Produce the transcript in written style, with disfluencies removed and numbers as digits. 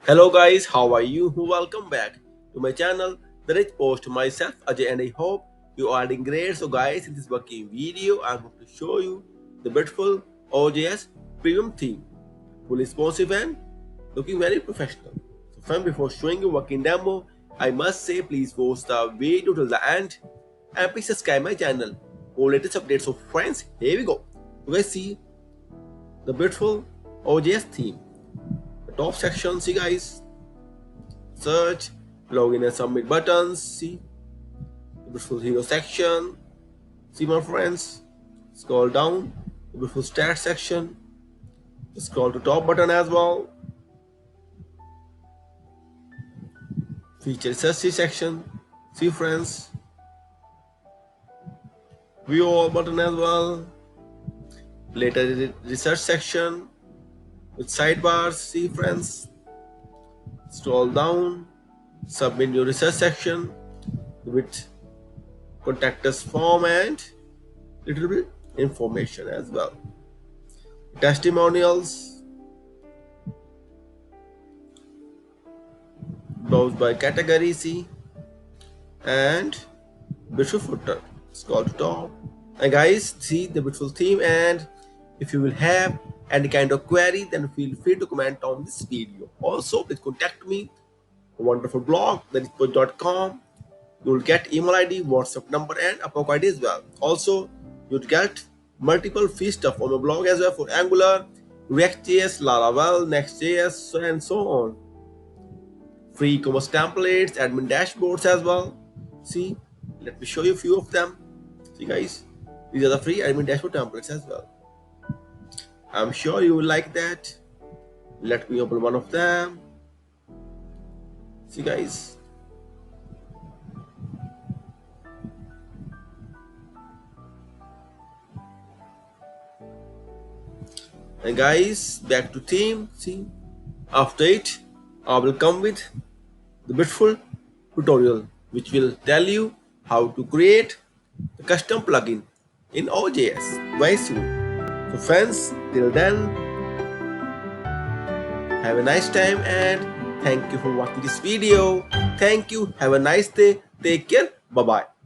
Hello guys, how are you? Welcome back to my channel, Therichpost. Myself Ajay, and I hope you are doing great. So guys, in this working video, I'm going to show you the beautiful OJS Premium theme, fully responsive and looking very professional. So friend, before showing you working demo, I must say please watch the video till the end and please subscribe my channel for latest updates. So friends, here we go. You guys see the beautiful OJS theme. The top section, see guys, search, login and submit buttons, see the beautiful hero section, see my friends, scroll down, the beautiful stats section, scroll to top button as well, feature search section, see friends, view all button as well, later research section with sidebars, see friends, scroll down, submit your research section with contact us form and little bit information as well. Testimonials, browse by category, see, and beautiful footer. Scroll to top, and guys, see the beautiful theme. And if you will have any kind of query, then feel free to comment on this video. Also, please contact me. A wonderful blog, therichpost.com. You will get email ID, WhatsApp number, and Upwork ID as well. Also, you'll get multiple free stuff on my blog as well for Angular, React.js, Laravel, Next.js, and so on. Free e-commerce templates, admin dashboards as well. See, let me show you a few of them. See guys, these are the free admin dashboard templates as well. I'm sure you will like that. Let me open one of them. See guys, and guys, back to theme. See, after it I will come with the beautiful tutorial which will tell you how to create a custom plugin in OJS very soon. So friends, till then, have a nice time and thank you for watching this video. Thank you. Have a nice day. Take care. Bye bye.